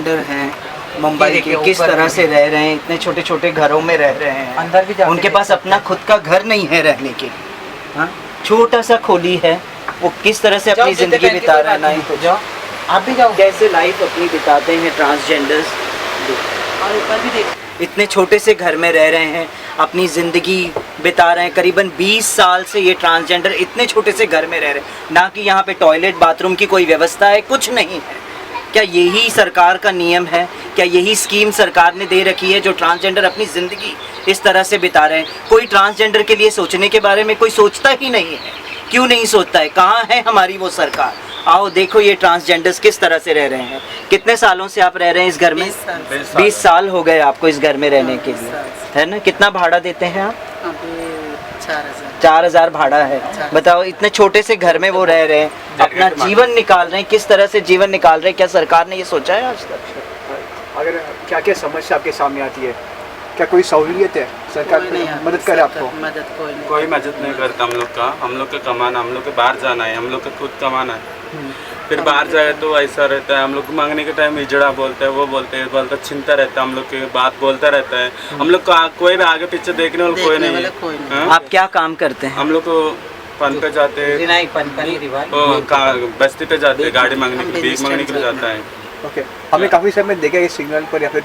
Transgender हैं मुंबई के, किस तरह से रह रहे हैं, इतने छोटे छोटे घरों में रह रहे हैं, अंदर भी उनके पास अपना खुद का घर नहीं है रहने के लिए। हाँ, छोटा सा खोली है, वो किस तरह से अपनी ज़िंदगी बिता रहे हैं, ना ही कुछ। जाओ, आप भी जाओ। कैसे लाइफ अपनी बिताते हैं ट्रांसजेंडर्स, और ऊपर भी देख, इतने छोटे से घर में रह रहे हैं, अपनी ज़िंदगी बिता रहे हैं। करीबन 20 साल से ये ट्रांसजेंडर इतने छोटे से घर में रह रहे हैं, ना कि यहाँ पे टॉयलेट बाथरूम की कोई व्यवस्था है, कुछ नहीं है। क्या यही सरकार का नियम है? क्या यही स्कीम सरकार ने दे रखी है जो ट्रांसजेंडर अपनी ज़िंदगी इस तरह से बिता रहे हैं? कोई ट्रांसजेंडर के लिए सोचने के बारे में कोई सोचता ही नहीं है। क्यों नहीं सोचता है? कहाँ है हमारी वो सरकार? आओ देखो ये ट्रांसजेंडर्स किस तरह से रह रहे हैं। कितने सालों से आप रह रहे हैं इस घर में? 20 साल हो गए आपको इस घर में रहने के लिए, है ना? कितना भाड़ा देते हैं आप? 4,000 भाड़ा है। बताओ, इतने छोटे से घर में वो रह रहे हैं, अपना जीवन निकाल रहे हैं। किस तरह से जीवन निकाल रहे हैं? क्या सरकार ने ये सोचा है आज तक? अगर क्या क्या समस्या आपके सामने आती है, क्या कोई सहूलियत है सरकार मदद करे आपको? कोई मदद नहीं करता हम लोग का कमाना, हम लोग के बाहर जाना है, हम लोग का खुद कमाना है। फिर बाहर जाए तो ऐसा रहता है, हम लोग को मांगने के टाइम हिजड़ा बोलते हैं, वो बोलते हैं, बोलता चिंता रहता है, हम लोग की बात बोलता रहता है। हम लोग को कोई भी आगे पीछे देखने वाला कोई नहीं है। आप क्या काम करते हैं? हम लोग को पन पे जाते हैं, बस्ती पे जाते हैं, गाड़ी मांगने के लिए, भीख मांगने के लिए जाता है। ओके, हमने काफी समय में देखा है सिग्नल पर या फिर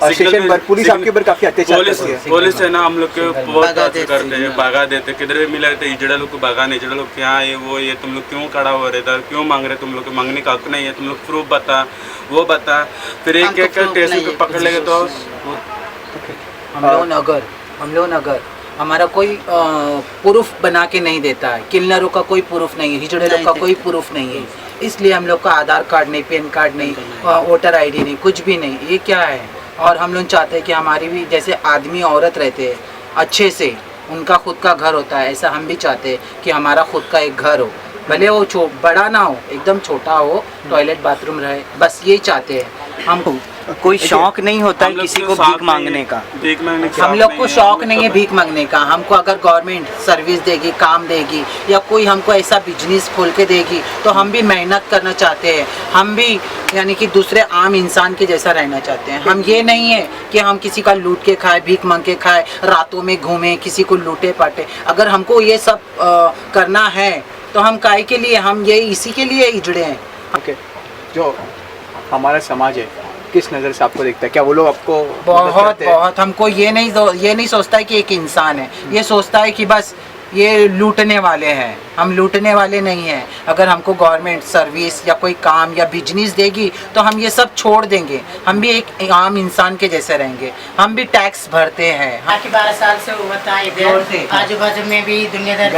स्टेशन पर पुलिस आपके ऊपर काफी अत्याचार करती है। पुलिस है ना, हम लोग के बहुत करते हैं, भगा देते, किधर भी मिला रहते इजड़ा लोग को भगा नहीं, इजड़ा लोग क्या है वो ये तुम लोग क्यों खड़ा हो रहे था, क्यों मांग रहे, तुम लोग को मांगने का हक नहीं है, तुम लोग प्रूफ बता, वो बता। फिर एक एक स्टेशन पे पकड़ लेंगे तो हम लोग नगर हमारा कोई प्रूफ बना के नहीं देता है। किन्नरों का कोई प्रूफ नहीं है, हिजड़े लोग का कोई प्रूफ नहीं है, इसलिए हम लोग का आधार कार्ड नहीं, पैन कार्ड नहीं, वोटर आईडी नहीं, कुछ भी नहीं। ये क्या है? और हम लोग चाहते हैं कि हमारी भी जैसे आदमी औरत रहते हैं अच्छे से, उनका खुद का घर होता है, ऐसा हम भी चाहते हैं कि हमारा खुद का एक घर हो, भले वो बड़ा ना हो, एकदम छोटा हो, टॉयलेट बाथरूम रहे, बस यही चाहते हैं हम। कोई शौक नहीं होता है किसी को भीख मांगने का? हम लोग को शौक नहीं है भीख मांगने का। हमको अगर गवर्नमेंट सर्विस देगी, काम देगी, या कोई हमको ऐसा बिजनेस खोल के देगी तो हम भी मेहनत करना चाहते हैं। हम भी यानी कि दूसरे आम इंसान के जैसा रहना चाहते हैं। हम ये नहीं है कि हम किसी का लूट के खाए, भीख मांग के खाए, रातों में घूमे, किसी को लूटे पाटे। अगर हमको ये सब करना है तो हम काहे के लिए, हम ये इसी के लिए इजड़े हैं। ओके, जो हमारा समाज है किस नज़र से आपको देखता है? क्या वो लोग आपको बहुत हमको ये नहीं सोचता है कि एक इंसान है, ये सोचता है कि बस ये लूटने वाले हैं। हम लूटने वाले नहीं हैं। अगर हमको गवर्नमेंट सर्विस या कोई काम या बिजनेस देगी तो हम ये सब छोड़ देंगे, हम भी एक आम इंसान के जैसे रहेंगे। हम भी टैक्स भरते हैं। 12 साल से होता है इधर, आजू बाजू में भी दुनियादार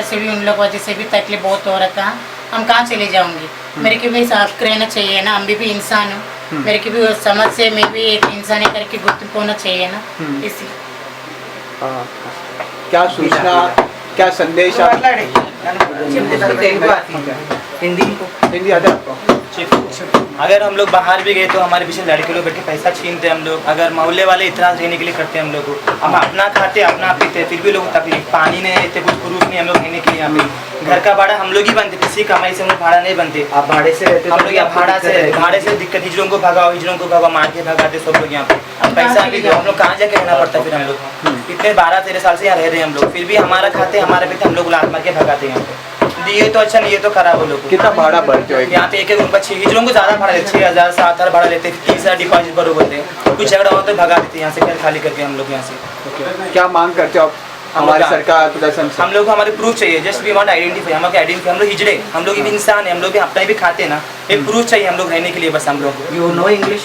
से भी उन लोग वजह से भी तकलीफ बहुत हो रहा था। हम कहाँ चले जाऊंगी? मेरे को भी साफ रहना चाहिए ना, हम भी इंसान हूँ, मेरे को भी समझ से मैं भी एक इंसान है करके गुर्तुप होना चाहिए ना। इसी क्या सूचना, क्या संदेश आप हिंदी आता है आपको? अगर हम लोग बाहर भी गए तो हमारे पीछे लड़के लोग बैठ के पैसा छीनते हैं हम लोग। अगर मोहल्ले वाले इतना रहने के लिए करते हैं हम लोग को, हम अपना खाते अपना पीते, फिर भी लोग तकलीफ, पानी नहीं रहते, कुछ प्रूफ नहीं हम लोग रहने के लिए। यहाँ पे घर का भाड़ा हम लोग ही बनते, किसी कमाई से हम लोग भाड़ा नहीं बनते। आप भाड़े से रहते? हम लोग यहाँ भाड़े से दिक्कत, हिजड़ों को भगाओ मार के भगाते सब लोग यहाँ पे। पैसा भी हम लोग कहाँ जाके रहना पड़ता है फिर हम लोग? इतने 12-13 साल से यहाँ रह रहे हैं हम लोग, फिर भी हमारा खाते हमारे पीते हम लोग लात मार के भगाते हैं यहाँ पे। ये तो अच्छा नहीं, ये तो खराब हो लोग। कितना भाड़ा बढ़ते हो यहाँ पे? एक रूम पर 6 हिजड़ों को ज़्यादा भाड़ा देते, 6,000 7,000 भाड़ा लेते, 30,000 डिपॉजिट भरो बोलते हैं। कुछ झगड़ा हो तो भगा देते यहाँ से, घर खाली करके हम लोग यहाँ से। क्या मांग करते हो आप हमारी सरकार प्रदर्शन से? हम लोग को हमारे प्रूफ चाहिए, जस्ट वी वांट आइडेंटिफाई, हम लोग हिजड़े, हम लोग भी इंसान है, हम लोग भी अपना भी खाते ना, एक प्रूफ चाहिए हम लोग रहने के लिए बस हम लोग। You know English?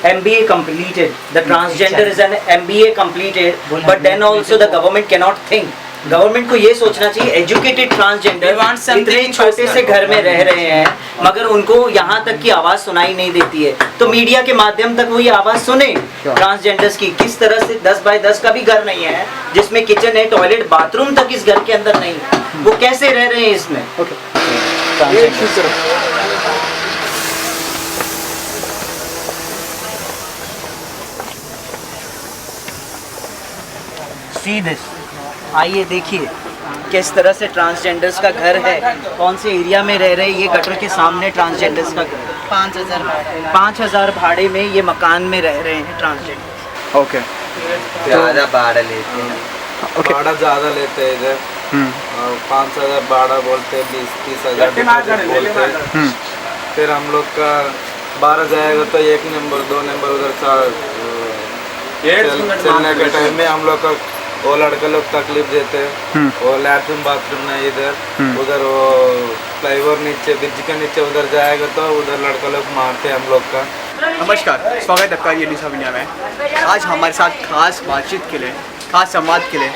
MBA completed. The transgender is an MBA completed, but then also the government cannot think. Government को ये सोचना चाहिए एजुकेटेड ट्रांसजेंडर इतने छोटे से घर में रह रहे हैं मगर उनको यहाँ तक की आवाज़ सुनाई नहीं देती है, तो मीडिया के माध्यम तक वो ये आवाज़ सुने ट्रांसजेंडर्स की। किस तरह से 10 बाय 10 का भी घर नहीं है जिसमें किचन है, टॉयलेट बाथरूम तक इस घर के अंदर नहीं, वो कैसे रह रहे हैं इसमें? See this, आइए देखिए, किस तरह से ट्रांसजेंडर्स का घर है, कौन से एरिया में रह रहे हैं। ये गटर के सामने ट्रांसजेंडर्स का घर, 5,000 भाड़े में ये मकान में रह रहे हैं ट्रांसजेंडर। ओके ज़्यादा भाड़ा लेते हैं, भाड़ा ज़्यादा लेते हैं इधर। 5,000 भाड़ा बोलते हैं, 20-30 हज़ार बोलते हैं। फिर हम लोग का 12 जाएगा तो 1 नंबर 2 नंबर उधर चलने के टाइम में हम लोग का वो लड़के लोग तकलीफ देते हैं। वो लैट्रिन बाथरूम नहीं इधर, उधर वो फ्लाईओवर नीचे ब्रिज के नीचे उधर जाएगा तो उधर लड़का लोग मारते हैं हम लोग का। नमस्कार, स्वागत है आपका ये न्यूज़ दुनिया में। आज हमारे साथ खास बातचीत के लिए, खास संवाद के लिए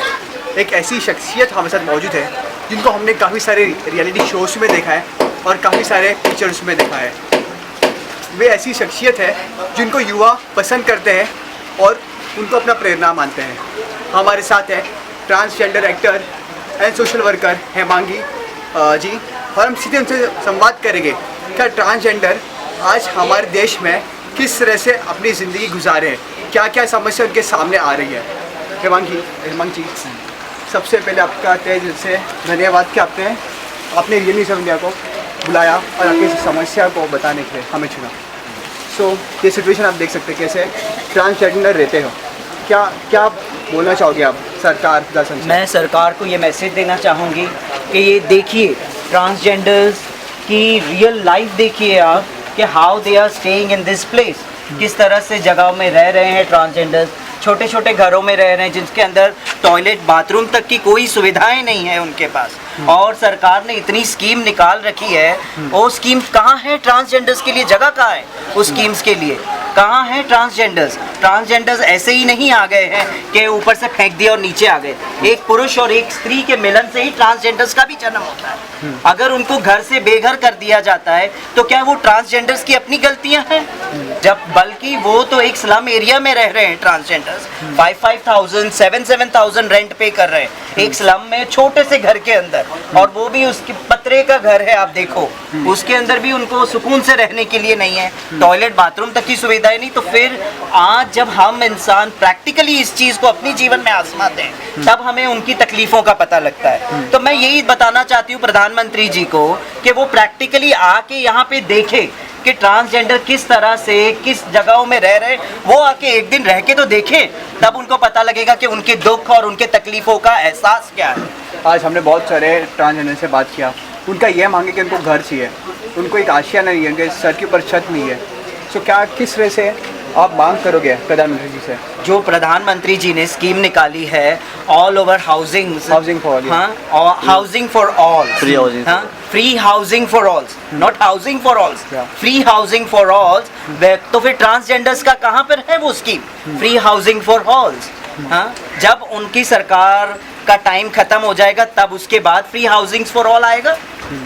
एक ऐसी शख्सियत हमारे साथ मौजूद है जिनको हमने काफ़ी सारे रियलिटी शोज़ में देखा है और काफ़ी सारे पिक्चर्स में देखा है। वे ऐसी शख्सियत है जिनको युवा पसंद करते हैं और उनको अपना प्रेरणा मानते हैं। हमारे साथ है transgender actor and social worker Hemangi ji, और हम सीधे उनसे संवाद करेंगे क्या ट्रांसजेंडर आज हमारे देश में किस तरह से अपनी ज़िंदगी गुजारे हैं, क्या क्या समस्या उनके सामने आ रही है। हेमांगी जी, सबसे पहले आपका तहे दिल से धन्यवाद कि आपने रियल न्यूज़ इंडिया को बुलाया और आपकी समस्या को बताने के लिए हमें चुना। ये सिचुएशन आप देख सकते हैं कैसे ट्रांसजेंडर रहते हो, क्या बोलना चाहोगे आप सरकार प्रशासन से? मैं सरकार को ये मैसेज देना चाहूँगी कि ये देखिए ट्रांसजेंडर्स की रियल लाइफ देखिए आप, कि how they are staying in this place, किस तरह से जगह में रह रहे हैं ट्रांसजेंडर्स। छोटे छोटे घरों में रह रहे हैं जिनके अंदर टॉयलेट बाथरूम तक की कोई सुविधाएं नहीं है उनके पास। और सरकार ने इतनी स्कीम निकाल रखी है, वो स्कीम कहाँ है ट्रांसजेंडर्स के लिए, जगह कहाँ है उस स्कीम्स के लिए, कहाँ है ट्रांसजेंडर्स ऐसे ही नहीं आ गए हैं कि ऊपर से फेंक दिया और नीचे आ गए। एक पुरुष और एक स्त्री के मिलन से ही ट्रांसजेंडर्स का भी जन्म होता है। अगर उनको घर से बेघर कर दिया जाता है तो क्या वो ट्रांसजेंडर्स की अपनी गलतियां हैं? जब बल्कि वो तो एक स्लम एरिया में रह रहे हैं ट्रांसजेंडर्स, 5,000 7,000 रेंट पे कर रहे हैं एक स्लम में छोटे से घर के अंदर, और वो भी उसके पतरे का घर है। आप देखो उसके अंदर भी उनको सुकून से रहने के लिए नहीं है, टॉयलेट बाथरूम तक की सुविधाएं नहीं। तो फिर आज जब हम इंसान प्रैक्टिकली इस चीज़ को अपनी जीवन में आजमाते हैं तब हमें उनकी तकलीफ़ों का पता लगता है। तो मैं यही बताना चाहती हूँ प्रधानमंत्री जी को कि वो प्रैक्टिकली आके यहाँ पे देखे कि ट्रांसजेंडर किस तरह से किस जगहों में रह रहे, वो आके एक दिन रह के तो देखें, तब उनको पता लगेगा कि उनके दुख और उनके तकलीफ़ों का एहसास क्या है। आज हमने बहुत सारे ट्रांसजेंडर से बात किया, उनका ये मांगे कि उनको घर चाहिए, उनको एक आशिया नहीं है, उनके सर के ऊपर छत नहीं है। तो क्या किस तरह से आप मांग करोगे प्रधानमंत्री जी से? जो प्रधानमंत्री जी ने स्कीम निकाली है all over housing for all, हाँ, housing for all, free housing for all, not housing for all, free housing for all. तो फिर ट्रांसजेंडर्स का कहाँ पर है वो scheme free housing for all? हाँ, जब उनकी सरकार का टाइम खत्म हो जाएगा तब उसके बाद फ्री हाउसिंग फॉर ऑल आएगा।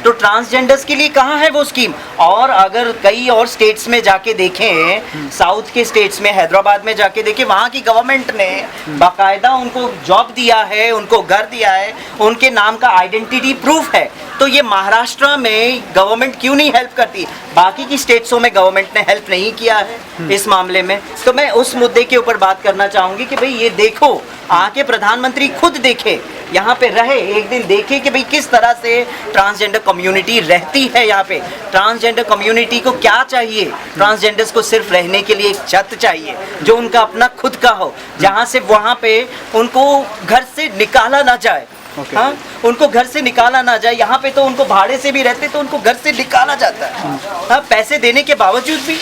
तो ट्रांसजेंडर्स के लिए कहाँ है वो स्कीम? और अगर कई और स्टेट्स में जाके देखें, साउथ के स्टेट्स में, हैदराबाद में जाके देखें, वहाँ की गवर्नमेंट ने बाकायदा उनको जॉब दिया है, उनको घर दिया है, उनके नाम का आइडेंटिटी प्रूफ है। तो ये महाराष्ट्र में गवर्नमेंट क्यों नहीं हेल्प करती? बाकी की स्टेट्सों में गवर्नमेंट ने हेल्प नहीं किया है इस मामले में। तो मैं उस मुद्दे के ऊपर बात करना चाहूँगी कि भाई ये देखो, आके प्रधानमंत्री खुद देखे, यहाँ पे रहे, एक दिन देखे कि भाई किस तरह से ट्रांसजेंडर कम्युनिटी रहती है यहाँ पे। ट्रांसजेंडर कम्युनिटी को क्या चाहिए? ट्रांसजेंडर्स को सिर्फ रहने के लिए एक छत चाहिए जो उनका अपना खुद का हो, जहाँ से वहाँ पे उनको घर से निकाला ना जाए। हाँ, उनको घर से निकाला ना जाए। यहाँ पे तो उनको भाड़े से भी रहते तो उनको घर से निकाला जाता है, हाँ, पैसे देने के बावजूद भी।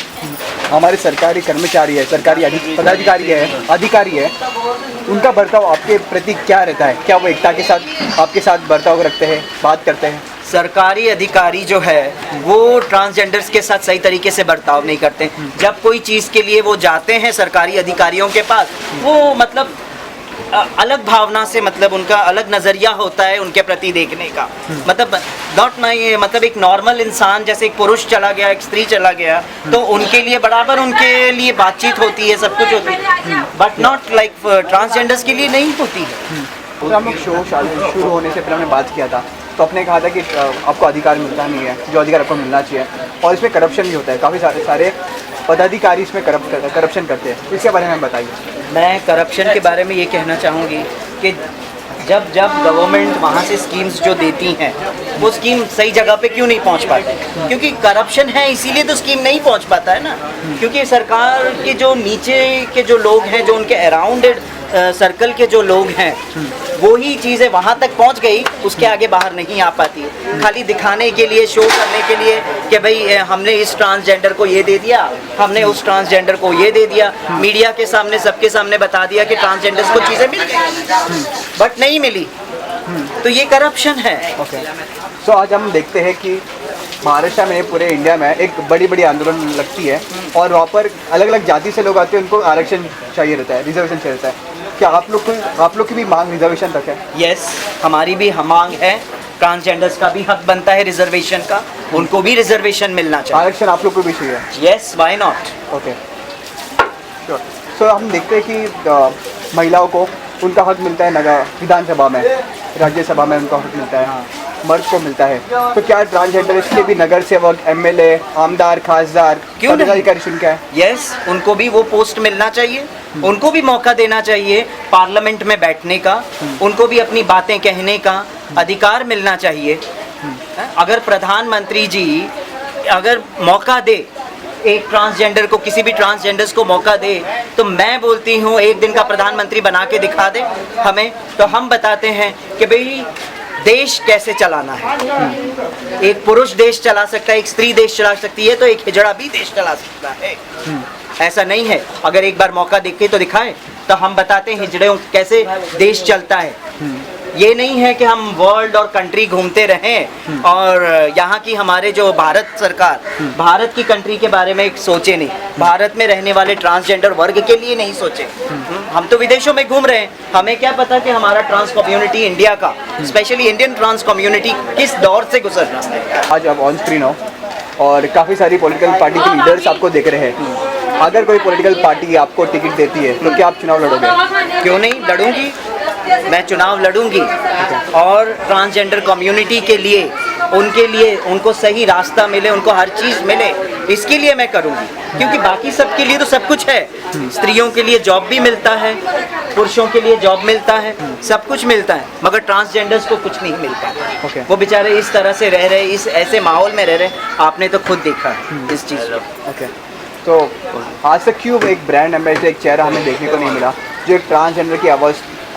हमारे सरकारी कर्मचारी है, सरकारी पदाधिकारी है, अधिकारी है, उनका बर्ताव आपके प्रति क्या रहता है? क्या वो एकता के साथ आपके साथ बर्ताव रखते हैं, बात करते हैं? सरकारी अधिकारी जो है वो ट्रांसजेंडर्स के साथ सही तरीके से बर्ताव नहीं करते। जब कोई चीज़ के लिए वो जाते हैं सरकारी अधिकारियों के पास, वो मतलब अलग भावना से, मतलब उनका अलग नज़रिया होता है उनके प्रति देखने का। मतलब नॉट नहीं, मतलब एक नॉर्मल इंसान जैसे एक पुरुष चला गया, एक स्त्री चला गया, तो उनके लिए बराबर उनके लिए बातचीत होती है, सब कुछ होती है, बट नॉट लाइक ट्रांसजेंडर्स के लिए नहीं होती है। तो हम लोग शो शुरू होने से पहले हमने बात किया था, तो आपने कहा था कि आपको अधिकार मिलता नहीं है जो अधिकार आपको मिलना चाहिए, और इसमें करप्शन भी होता है, काफ़ी सारे पदाधिकारी इसमें करप्शन करते हैं। इसके बारे में बताइए। मैं करप्शन के बारे में ये कहना चाहूँगी कि जब गवर्नमेंट वहाँ से स्कीम्स जो देती हैं वो स्कीम सही जगह पे क्यों नहीं पहुँच पाती? क्योंकि करप्शन है, इसीलिए तो स्कीम नहीं पहुँच पाता है ना। क्योंकि सरकार के जो नीचे के जो लोग हैं, जो उनके अराउंडेड सर्कल के जो लोग हैं, वो ही चीज़ें वहाँ तक पहुँच गई, उसके आगे बाहर नहीं आ पाती है। खाली दिखाने के लिए, शो करने के लिए कि भाई हमने इस ट्रांसजेंडर को ये दे दिया, हमने उस ट्रांसजेंडर को ये दे दिया, मीडिया के सामने, सबके सामने बता दिया कि ट्रांसजेंडर्स को चीज़ें मिल गई, बट नहीं मिली। तो ये करप्शन है। ओके, सो आज हम देखते हैं कि महाराष्ट्र में, पूरे इंडिया में एक बड़ी बड़ी आंदोलन लगती है और वहाँ पर अलग अलग जाति से लोग आते हैं, उनको आरक्षण चाहिए रहता है, रिजर्वेशन चाहिए रहता है। क्या आप लोग की भी मांग रिजर्वेशन तक है? यस, हमारी भी मांग है। ट्रांसजेंडर्स का भी हक बनता है रिजर्वेशन का, उनको भी रिजर्वेशन मिलना चाहिए। आरक्षण आप लोग को भी चाहिए? Yes, why not. Okay, sure. So हम देखते हैं कि महिलाओं को उनका हक मिलता है नगर विधानसभा में, राज्यसभा में उनका हक मिलता है, मर्द को मिलता है। तो क्या ट्रांसजेंडर के भी नगर सेवक, एमएलए, आमदार, खासदार, क्यों नहीं? पदाधिकारी शुल्क है? यस, उनको भी वो पोस्ट मिलना चाहिए, उनको भी मौका देना चाहिए पार्लियामेंट में बैठने का, उनको भी अपनी बातें कहने का अधिकार मिलना चाहिए। अगर प्रधानमंत्री जी अगर मौका दे एक ट्रांसजेंडर को, किसी भी ट्रांसजेंडर्स को मौका दे, तो मैं बोलती हूँ एक दिन का प्रधानमंत्री बना के दिखा दे हमें, तो हम बताते हैं कि भाई देश कैसे चलाना है। एक पुरुष देश चला सकता है, एक स्त्री देश चला सकती है, तो एक हिजड़ा भी देश चला सकता है। ऐसा नहीं है, अगर एक बार मौका देख के तो दिखाए, तो हम बताते हैं हिजड़े कैसे देश चलता है। ये नहीं है कि हम वर्ल्ड और कंट्री घूमते रहें और यहाँ की हमारे जो भारत सरकार भारत की कंट्री के बारे में सोचे नहीं, भारत में रहने वाले ट्रांसजेंडर वर्ग के लिए नहीं सोचे। हम तो विदेशों में घूम रहे हैं, हमें क्या पता कि हमारा ट्रांस कम्युनिटी इंडिया का, स्पेशली इंडियन ट्रांस कम्युनिटी किस दौर से गुजर रहा है। आज आप ऑन स्क्रीन हो और काफ़ी सारी पॉलिटिकल पार्टी के लीडर्स आपको देख रहे हैं। अगर कोई पॉलिटिकल पार्टी आपको टिकट देती है तो क्या आप चुनाव लड़ोगे? क्यों नहीं लड़ूंगी, मैं चुनाव लड़ूंगी और ट्रांसजेंडर कम्युनिटी के लिए, उनके लिए, उनको सही रास्ता मिले, उनको हर चीज़ मिले, इसके लिए मैं करूंगी। क्योंकि बाकी सबके लिए तो सब कुछ है, स्त्रियों के लिए जॉब भी मिलता है, पुरुषों के लिए जॉब मिलता है, सब कुछ मिलता है, मगर ट्रांसजेंडर्स को कुछ नहीं मिलता। Okay. वो बेचारे इस तरह से रह रहे, इस ऐसे माहौल में रह रहे, आपने तो खुद देखा है इस चीज़ को। ओके, तो आज तक क्यों एक ब्रांड एम्बेसडर, एक चेहरा हमें देखने को नहीं मिला जो एक ट्रांसजेंडर की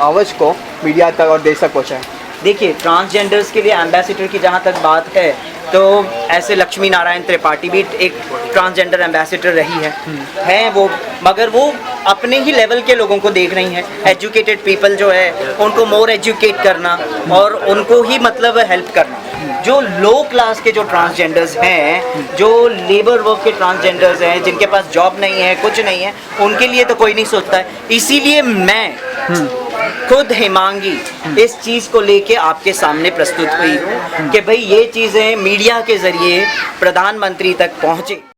आवाज़ को मीडिया तक और देश तक पहुँचाए? देखिए, ट्रांसजेंडर्स के लिए एम्बेसडर की जहाँ तक बात है, तो ऐसे लक्ष्मी नारायण त्रिपाठी भी एक ट्रांसजेंडर एम्बेसडर रही है वो, मगर वो अपने ही लेवल के लोगों को देख रही हैं। एजुकेटेड पीपल जो है उनको मोर एजुकेट करना और उनको ही मतलब हेल्प करना। जो लो क्लास के जो ट्रांसजेंडर्स हैं, जो लेबर वर्क के ट्रांसजेंडर्स हैं, जिनके पास जॉब नहीं है, कुछ नहीं है, उनके लिए तो कोई नहीं सोचता है। इसीलिए मैं खुद हिमांगी इस चीज़ को लेके आपके सामने प्रस्तुत हुई हूँ कि भाई ये चीज़ें मीडिया के ज़रिए प्रधानमंत्री तक पहुँचे।